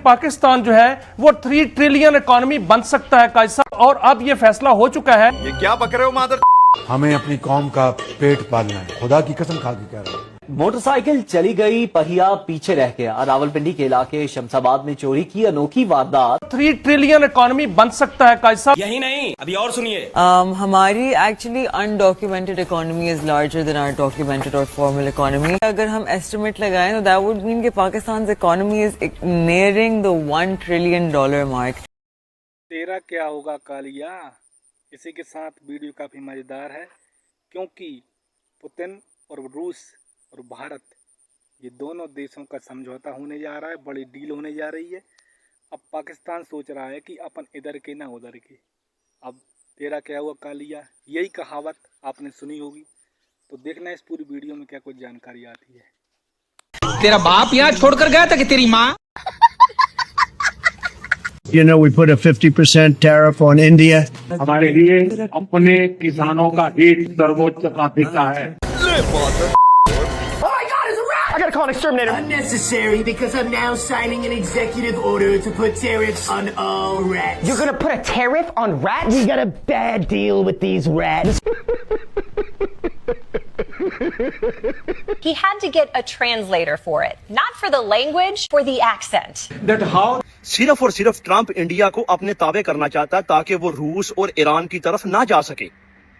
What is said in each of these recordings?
पाकिस्तान जो है वो 3 ट्रिलियन इकोनॉमी बन सकता है काजी साहब, और अब ये फैसला हो चुका है। ये क्या बक रहे हो मादर? हमें अपनी कौम का पेट पालना है, खुदा की कसम खा के कह रहा हूं। मोटरसाइकिल चली गई, पहिया पीछे रह गया। रावलपिंडी के इलाके शमशाबाद में चोरी की अनोखी वारदात। 3 ट्रिलियन इकोनॉमी बन सकता है काजी साहब। यही नहीं, अभी और सुनिए। हमारी actually undocumented economy is larger than our documented और फॉर्मल इकोनॉमी। अगर हम एस्टिमेट लगाएं तो दैट वुड मीन कि Pakistan economy is nearing the $1 trillion mark. तेरा क्या होगा कालिया। इसी के साथ वीडियो काफ़ी मज़ेदार है, क्योंकि पुतिन और रूस और भारत, ये दोनों देशों का समझौता होने जा रहा है, बड़ी डील होने जा रही है। अब पाकिस्तान सोच रहा है कि अपन इधर के ना उधर के। अब तेरा क्या हुआ कालिया, यही कहावत आपने सुनी होगी। तो देखना इस पूरी वीडियो में क्या कुछ जानकारी आती है। तेरा बाप यहाँ छोड़कर गया था कि तेरी माँ? You know, we put a 50% tariff on India. हमारे लिए अपने किसानों का हित सर्वोच्च प्राथमिकता है। I gotta call an exterminator. Unnecessary, because I'm now signing an executive order to put tariffs on all rats. You're gonna put a tariff on rats? We got a bad deal with these rats. He had to get a translator for it. Not for the language, for the accent. That how? सिर्फ और सिर्फ Trump India को अपने ताबे करना चाहता है ताकि वो रूस और ईरान की तरफ ना जा सके।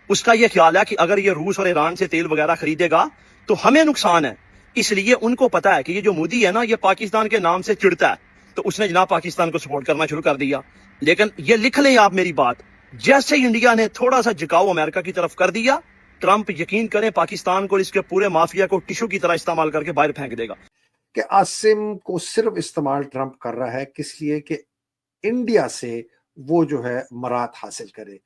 उसका ये ख्याल है कि अगर ये रूस और ईरान से तेल वगैरह खरीदेगा तो हमें नुकसान है। इसलिए उनको पता है कि ये जो मोदी है ना, ये पाकिस्तान के नाम से चिढ़ता है, तो उसने जनाब पाकिस्तान को सपोर्ट करना शुरू कर दिया। लेकिन ये लिख लें आप मेरी बात, जैसे ही इंडिया ने थोड़ा सा झुकाव अमेरिका की तरफ कर दिया, ट्रंप यकीन करें पाकिस्तान को, इसके पूरे माफिया को टिश्यू की तरह इस्तेमाल करके बाहर फेंक देगा। कि आसिम को सिर्फ इस्तेमाल ट्रंप कर रहा है किस लिए कि इंडिया से वो जो है मराद हासिल करे।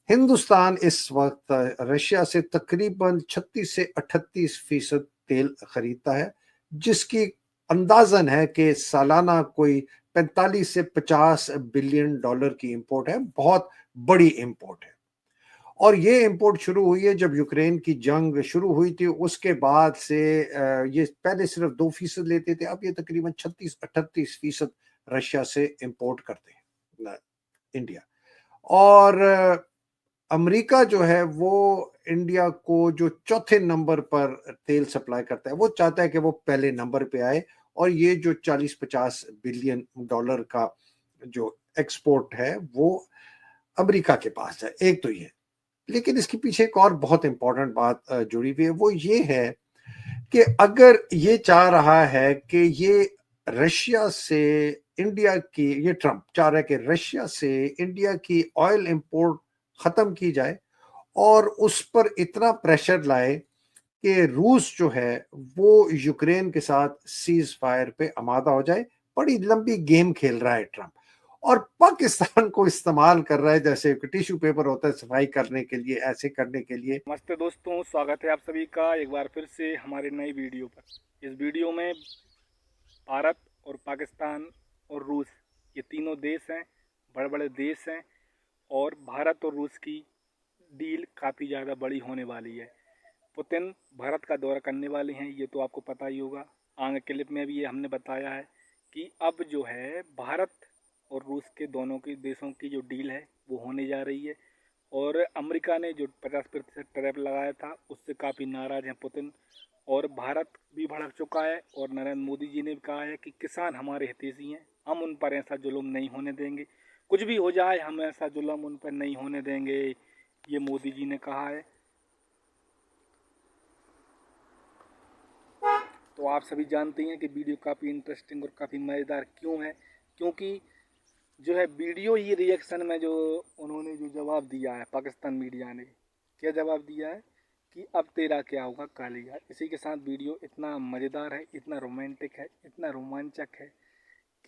हिंदुस्तान इस वक्त रशिया से तकरीबन 36 से 38% तेल खरीदता है, जिसकी अंदाजन है कि सालाना कोई 45 से 50 बिलियन डॉलर की इंपोर्ट है। बहुत बड़ी इंपोर्ट है, और ये इंपोर्ट शुरू हुई है जब यूक्रेन की जंग शुरू हुई थी। उसके बाद से ये पहले सिर्फ 2% लेते थे, अब ये तकरीबन 36-38% रशिया से इंपोर्ट करते हैं इंडिया। और अमेरिका जो है वो इंडिया को जो चौथे नंबर पर तेल सप्लाई करता है, वो चाहता है कि वो पहले नंबर पे आए, और ये जो 40-50 बिलियन डॉलर का जो एक्सपोर्ट है वो अमेरिका के पास है। एक तो ये, लेकिन इसके पीछे एक और बहुत इंपॉर्टेंट बात जुड़ी हुई है, वो ये है कि अगर ये चाह रहा है कि ये रशिया से इंडिया की, ये ट्रंप चाह रहा है कि रशिया से इंडिया की ऑयल इंपोर्ट खत्म की जाए और उस पर इतना प्रेशर लाए कि रूस जो है वो यूक्रेन के साथ सीज फायर पे आमादा हो जाए। बड़ी लंबी गेम खेल रहा है ट्रंप, और पाकिस्तान को इस्तेमाल कर रहा है जैसे टिश्यू पेपर होता है सफाई करने के लिए, ऐसे करने के लिए। नमस्ते दोस्तों, स्वागत है आप सभी का एक बार फिर से हमारे नई वीडियो पर। इस वीडियो में भारत और पाकिस्तान और रूस, ये तीनों देश हैं, बड़े बड़े देश हैं, और भारत और रूस की डील काफ़ी ज़्यादा बड़ी होने वाली है। पुतिन भारत का दौरा करने वाले हैं, ये तो आपको पता ही होगा। आगे क्लिप में भी ये हमने बताया है कि अब जो है भारत और रूस के दोनों के देशों की जो डील है वो होने जा रही है। और अमेरिका ने जो 50% टैरिफ लगाया था उससे काफ़ी नाराज़ हैं पुतिन, और भारत भी भड़क चुका है। और नरेंद्र मोदी जी ने भी कहा है कि किसान हमारे हितैषी हैं, हम उन पर ऐसा जुल्म नहीं होने देंगे, कुछ भी हो जाए हम ऐसा जुल्म उन पर नहीं होने देंगे, ये मोदी जी ने कहा है। तो आप सभी जानते हैं कि वीडियो काफ़ी इंटरेस्टिंग और काफ़ी मज़ेदार क्यों है, क्योंकि जो है वीडियो ये रिएक्शन में जो उन्होंने जो जवाब दिया है, पाकिस्तान मीडिया ने क्या जवाब दिया है कि अब तेरा क्या होगा कालिया। इसी के साथ वीडियो इतना मज़ेदार है, इतना रोमांटिक है, इतना रोमांचक है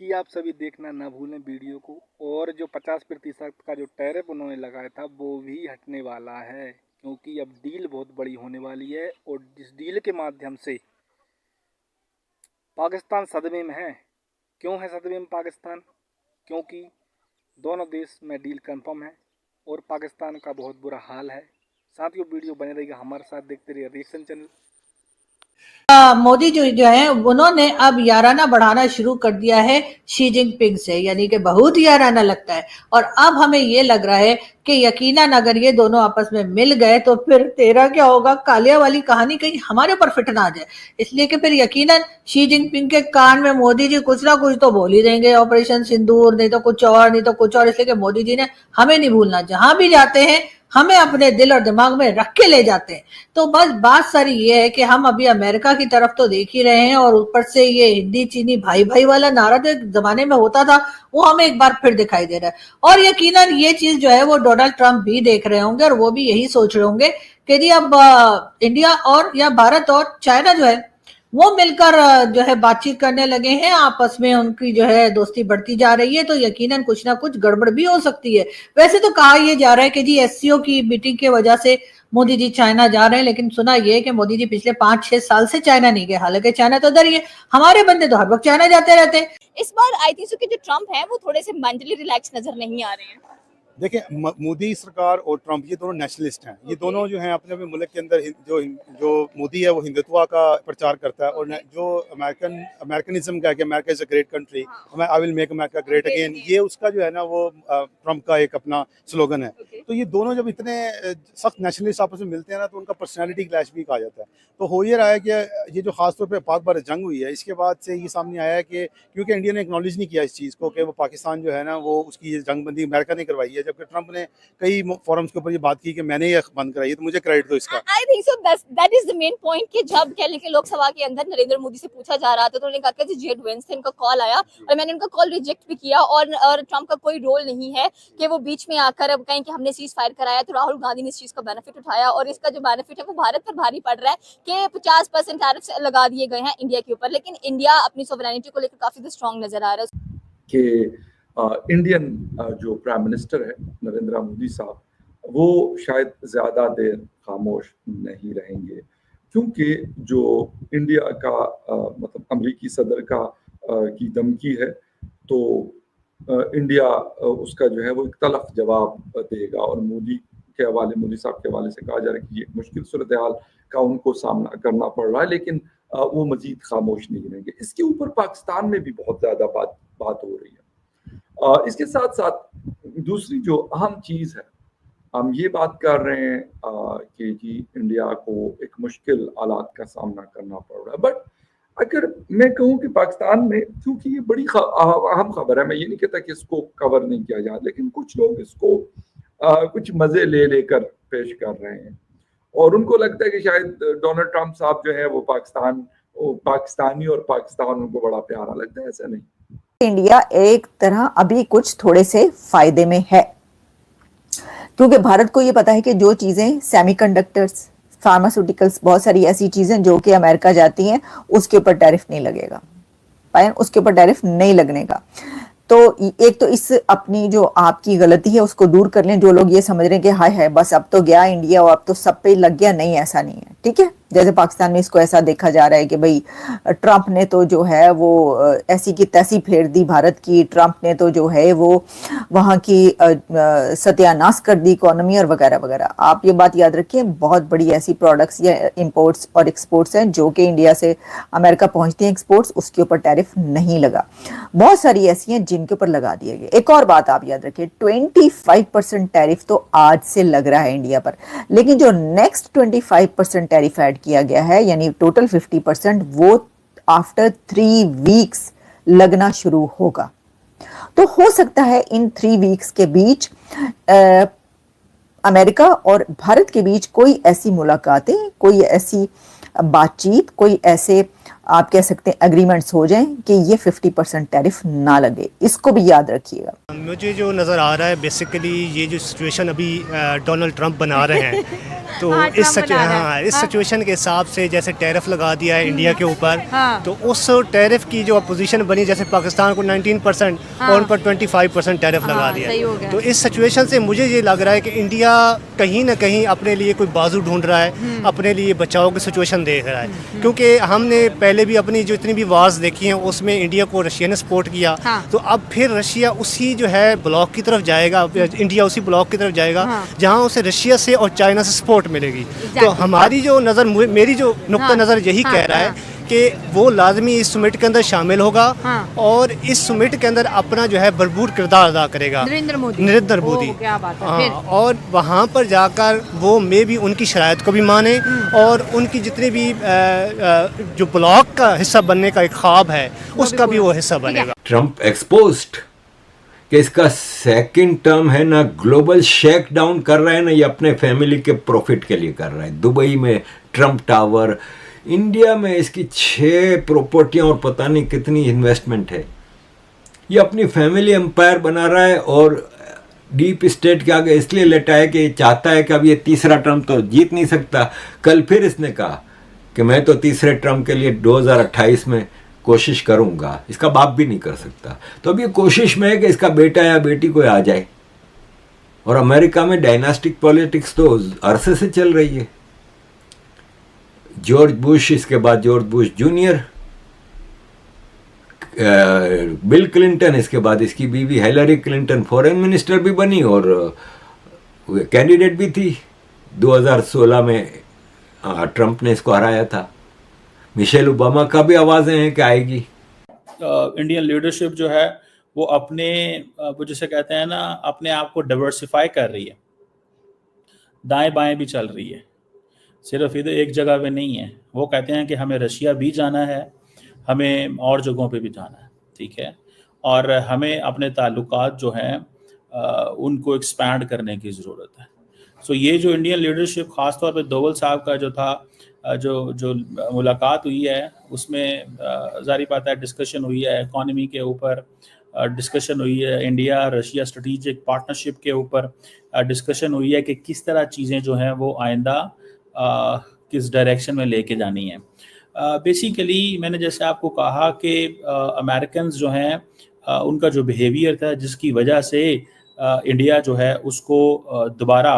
कि आप सभी देखना ना भूलें वीडियो को। और जो 50% का जो टैरिफ उन्होंने लगाया था वो भी हटने वाला है, क्योंकि अब डील बहुत बड़ी होने वाली है। और जिस डील के माध्यम से पाकिस्तान सदमे में है। क्यों है सदमे में पाकिस्तान? क्योंकि दोनों देश में डील कंफर्म है और पाकिस्तान का बहुत बुरा हाल है। साथियों, वीडियो बने रहेगा हमारे साथ, देखते रहिए रिएक्शन चैनल। मोदी जो है उन्होंने अब याराना बढ़ाना शुरू कर दिया है शी जिनपिंग से, यानी कि बहुत याराना लगता है। और अब हमें ये लग रहा है कि यकीनन अगर ये दोनों आपस में मिल गए तो फिर तेरा क्या होगा, कालिया वाली कहानी कहीं हमारे ऊपर फिट ना आ जाए। इसलिए कि फिर यकीनन शी जिनपिंग के कान में मोदी जी कुछ ना कुछ तो बोल ही देंगे, ऑपरेशन सिंदूर नहीं तो कुछ और, नहीं तो कुछ और। इसलिए कि मोदी जी ने हमें नहीं भूलना, जहां भी जाते हैं हमें अपने दिल और दिमाग में रख के ले जाते हैं। तो बस बात सारी ये है कि हम अभी अमेरिका की तरफ तो देख ही रहे हैं, और ऊपर से ये हिंदी चीनी भाई भाई वाला नारा जो एक जमाने में होता था वो हमें एक बार फिर दिखाई दे रहा है। और यकीनन ये चीज जो है वो डोनाल्ड ट्रंप भी देख रहे होंगे और वो भी यही सोच रहे होंगे कि जी अब इंडिया और या भारत और चाइना जो है वो मिलकर जो है बातचीत करने लगे हैं, आपस में उनकी जो है दोस्ती बढ़ती जा रही है, तो यकीनन कुछ ना कुछ गड़बड़ भी हो सकती है। वैसे तो कहा यह जा रहा है कि जी एससीओ की मीटिंग की वजह से मोदी जी चाइना जा रहे हैं, लेकिन सुना यह है कि मोदी जी पिछले 5-6 साल से चाइना नहीं गए। हालांकि चाइना तो उधर ही है, हमारे बंदे तो हर वक्त चाइना जाते रहते हैं। इस बार आई थिंक सो कि जो ट्रंप है वो थोड़े से मेंटली रिलैक्स नजर नहीं आ रहे हैं। देखिए, मोदी सरकार और ट्रंप ये दोनों नेशनलिस्ट हैं। ये दोनों जो हैं अपने अपने मुल्क के अंदर जो मोदी है वो हिंदुत्व का प्रचार करता है, और जो अमेरिकनिज्म का है कि America is a great country, I will make America great again, ये उसका जो है ना वो ट्रंप का एक अपना स्लोगन है। तो ये दोनों जब इतने सख्त नेशनलिस्ट आपस में मिलते हैं ना तो उनका पर्सनैलिटी क्लैश भी कहा जाता है। तो हो ये रहा है कि ये जो खासतौर पर पाक भारत जंग हुई है इसके बाद से ये सामने आया है कि क्योंकि इंडिया ने एक्नॉलेज नहीं किया इस चीज़ को कि वो पाकिस्तान जो है ना वो उसकी जंगबंदी अमेरिका ने करवाई है, जबकि ट्रंप ने कई फोरम्स के ऊपर ये बात की कि मैंने ये बंद कराई है, तो मुझे क्रेडिट दो इसका। I think so that is the main point कि जब कह लें कि लोकसभा के अंदर नरेंद्र मोदी से पूछा जा रहा था तो उन्होंने कहा कि जेड वेंस से इनका कॉल आया और मैंने उनका कॉल रिजेक्ट भी किया, और ट्रंप का कोई रोल नहीं है कि वो बीच में आकर अब कहें कि हमने सीज फायर कराया। तो राहुल गांधी ने इस चीज का बेनिफिट उठाया, और इसका जो बेनिफिट है वो भारत पर भारी पड़ रहा है कि 50% टैरिफ लगा दिए गए हैं इंडिया के ऊपर, लेकिन इंडिया अपनी सोवरेनिटी को लेकर काफी स्ट्रॉन्ग नजर आ रहा है। कि इंडियन जो प्राइम मिनिस्टर है नरेंद्र मोदी साहब, वो शायद ज़्यादा देर खामोश नहीं रहेंगे, क्योंकि जो इंडिया का मतलब अमरीकी सदर का की धमकी है, तो इंडिया उसका जो है वो एक तलख जवाब देगा। और मोदी साहब के हवाले से कहा जा रहा है कि ये मुश्किल सूरत हाल का उनको सामना करना पड़ रहा है, लेकिन वो मजीद खामोश नहीं रहेंगे। इसके ऊपर पाकिस्तान में भी बहुत ज़्यादा बात हो रही है। इसके साथ साथ दूसरी जो अहम चीज़ है, हम ये बात कर रहे हैं कि जी इंडिया को एक मुश्किल हालात का सामना करना पड़ रहा है, बट अगर मैं कहूँ कि पाकिस्तान में, क्योंकि ये बड़ी अहम खबर है, मैं ये नहीं कहता कि इसको कवर नहीं किया जाए, लेकिन कुछ लोग इसको कुछ मज़े लेकर पेश कर रहे हैं, और उनको लगता है कि शायद डोनाल्ड ट्रंप साहब जो है वो पाकिस्तानी और पाकिस्तान उनको बड़ा प्यारा लगता है। ऐसा नहीं, इंडिया एक तरह अभी कुछ थोड़े से फायदे में है, क्योंकि भारत को ये पता है कि जो चीजें सेमीकंडक्टर्स, फार्मास्यूटिकल्स, बहुत सारी ऐसी चीजें जो कि अमेरिका जाती हैं उसके ऊपर टैरिफ नहीं लगेगा, उसके ऊपर टैरिफ नहीं लगने का। तो एक तो इस अपनी जो आपकी गलती है उसको दूर कर लें। जो लोग ये समझ रहे हैं कि हाय हाय बस अब तो गया इंडिया और अब तो सब पे लग गया, नहीं, ऐसा नहीं है। ठीक है, जैसे पाकिस्तान में इसको ऐसा देखा जा रहा है कि भाई ट्रंप ने तो जो है वो ऐसी की तैसी फेर दी भारत की, ट्रंप ने तो जो है वो वहाँ की सत्यानाश कर दी इकोनॉमी और वगैरह वगैरह। आप ये बात याद रखिए, बहुत बड़ी ऐसी प्रोडक्ट्स या इंपोर्ट्स और एक्सपोर्ट्स हैं जो कि इंडिया से अमेरिका पहुँचती हैं, एक्सपोर्ट्स, उसके ऊपर टैरिफ नहीं लगा। बहुत सारी ऐसी हैं जिनके ऊपर लगा दिए गए। एक और बात आप याद रखिए, 25% टैरिफ तो आज से लग रहा है इंडिया पर, लेकिन जो नेक्स्ट 25% टैरिफ ऐड किया गया है, यानी टोटल 50%, वो आफ्टर 3 वीक्स लगना शुरू होगा। तो हो सकता है इन 3 वीक्स के बीच अमेरिका और भारत के बीच कोई ऐसी मुलाकातें, कोई ऐसी बातचीत, कोई ऐसे आप कह सकते हैं एग्रीमेंट्स हो जाएं कि ये 50% टैरिफ ना लगे। इसको भी याद रखिएगा। मुझे जो नज़र आ रहा है बेसिकली ये जो सिचुएशन अभी डोनाल्ड ट्रंप बना रहे हैं, तो इस सिचुएशन के हिसाब से जैसे टैरिफ लगा दिया है इंडिया के ऊपर, तो उस टैरिफ की जो अपोजिशन बनी, जैसे पाकिस्तान को 19% और उन पर 25% टैरिफ लगा दिया। तो इस सिचुएशन से मुझे ये लग रहा है कि इंडिया कहीं ना कहीं अपने लिए कोई बाजू ढूंढ रहा है, अपने लिए बचाव की सिचुएशन देख रहा है, क्योंकि हमने पहले पहले भी अपनी जो इतनी भी वार्स देखी हैं उसमें इंडिया को रशिया ने सपोर्ट किया। तो अब फिर रशिया उसी जो है ब्लॉक की तरफ जाएगा, इंडिया उसी ब्लॉक की तरफ जाएगा जहां उसे रशिया से और चाइना से सपोर्ट मिलेगी। तो हमारी जो नज़र, मेरी जो नुक्ता नज़र यही कह रहा है कि वो लाजमी इस समिट के अंदर शामिल होगा और इस समिट के अंदर अपना जो है भरपूर किरदार अदा करेगा नरेंद्र मोदी। क्या बात है। और वहाँ पर जाकर वो मे भी उनकी शराइत को भी माने और उनकी जितने भी जो ब्लॉक का हिस्सा बनने का एक ख्वाब है उसका भी वो हिस्सा बनेगा। ट्रम्प एक्सपोज्ड कि इसका सेकंड टर्म है ना, ग्लोबल शेक डाउन कर रहा है ना, ये अपने फैमिली के प्रॉफिट के लिए कर रहा है। दुबई में ट्रम्प टावर, इंडिया में इसकी 6 प्रॉपर्टियां और पता नहीं कितनी इन्वेस्टमेंट है। ये अपनी फैमिली एम्पायर बना रहा है और डीप स्टेट के आगे इसलिए लेटा है कि चाहता है कि अब ये तीसरा टर्म तो जीत नहीं सकता। कल फिर इसने कहा कि मैं तो तीसरे टर्म के लिए 2028 में कोशिश करूंगा। इसका बाप भी नहीं कर सकता। तो अब ये कोशिश में है कि इसका बेटा या बेटी कोई आ जाए। और अमेरिका में डायनास्टिक पॉलिटिक्स तो अरसे से चल रही है। जॉर्ज बुश, इसके बाद George Bush junior, bill Clinton, इसके बाद इसकी बीवी हिलरी क्लिंटन फॉरेन मिनिस्टर भी बनी और कैंडिडेट भी थी। 2016 में ट्रंप ने इसको हराया था। मिशेल ओबामा का भी आवाज़ें हैं कि आएगी। इंडियन लीडरशिप जो है वो अपने, वो जैसे कहते हैं ना, अपने आप को डाइवर्सिफाई कर रही है, दाएं बाएं भी चल रही है, सिर्फ इधर एक जगह पे नहीं है। वो कहते हैं कि हमें रशिया भी जाना है, हमें और जगहों पे भी जाना है, ठीक है, और हमें अपने ताल्लुकात जो हैं उनको एक्सपैंड करने की ज़रूरत है। सो ये जो इंडियन लीडरशिप, ख़ास तौर पे दोवल साहब का जो था, जो मुलाकात हुई है उसमें ज़ाहिर बात है डिस्कशन हुई है, इकॉनमी के ऊपर डिस्कशन हुई है, इंडिया रशिया स्ट्रेटेजिक पार्टनरशिप के ऊपर डिस्कशन हुई है कि किस तरह चीज़ें जो हैं वो आइंदा किस डायरेक्शन में लेके जानी है। बेसिकली मैंने जैसे आपको कहा कि अमेरिकन जो हैं उनका जो बिहेवियर था, जिसकी वजह से इंडिया जो है उसको दोबारा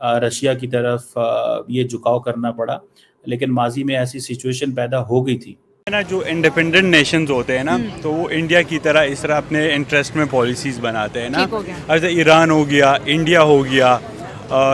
रशिया की तरफ ये झुकाव करना पड़ा, लेकिन माजी में ऐसी सिचुएशन पैदा हो गई थी ना। जो इंडिपेंडेंट नेशंस होते हैं ना, तो वो इंडिया की तरह इस तरह अपने इंटरेस्ट में पॉलिसीज़ बनाते हैं ना। जैसे ईरान हो गया, इंडिया हो गया,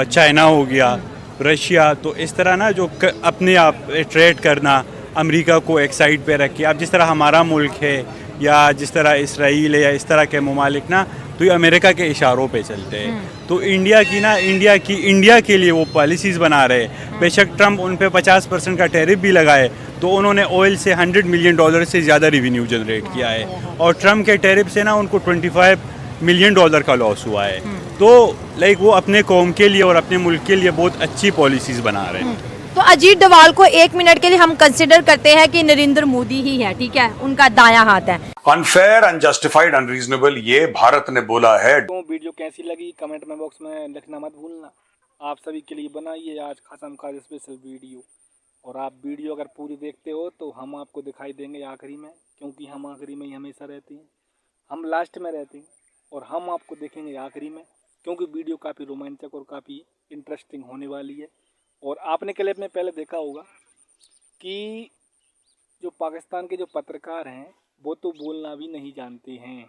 चाइना हो गया, रशिया, तो इस तरह ना जो अपने आप ट्रेड करना, अमेरिका को एक साइड पे रख के, अब जिस तरह हमारा मुल्क है या जिस तरह इसराइल है या इस तरह के ममालिक ना, तो ये अमेरिका के इशारों पे चलते हैं। तो इंडिया के लिए वो पॉलिसीज़ बना रहे हैं। बेशक ट्रम्प उन पे 50% का टैरिफ भी लगाए, तो उन्होंने ऑयल से $100 मिलियन से ज़्यादा रेवेन्यू जनरेट किया है, और ट्रम्प के टैरिफ से ना उनको $25 मिलियन का लॉस हुआ है। तो लाइक वो अपने कौम के लिए और अपने मुल्क के लिए बहुत अच्छी पॉलिसीज़ बना रहे हैं। तो अजीत डोभाल को 1 मिनट के लिए हम कंसिडर करते हैं कि नरेंद्र मोदी ही है, ठीक है, उनका दायां हाथ है। अनफेयर, अनजस्टिफाइड, अनरीजनेबल, ये भारत ने बोला है। तो वीडियो कैसी लगी कमेंट में बॉक्स में लिखना मत भूलना। आप सभी के लिए बनाइए आज खासम खास स्पेशल वीडियो, और आप वीडियो अगर पूरी देखते हो तो हम आपको दिखाई देंगे आखिरी में, क्योंकि हम आखिरी में ही हमेशा रहते हैं, हम लास्ट में रहते हैं और हम आपको देखेंगे आखिरी में, क्योंकि वीडियो काफ़ी रोमांचक और काफ़ी इंटरेस्टिंग होने वाली है। और आपने क्लिप में पहले देखा होगा कि जो पाकिस्तान के जो पत्रकार हैं वो तो बोलना भी नहीं जानते हैं,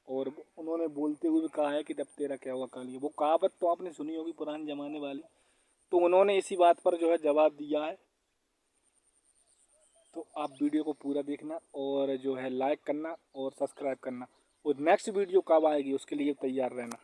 और उन्होंने बोलते हुए भी कहा है कि जब तेरा क्या हुआ काली। वो कहावत तो आपने सुनी होगी पुराने ज़माने वाली, तो उन्होंने इसी बात पर जो है जवाब दिया है। तो आप वीडियो को पूरा देखना और जो है लाइक करना और सब्सक्राइब करना, और नेक्स्ट वीडियो कब आएगी उसके लिए तैयार रहना।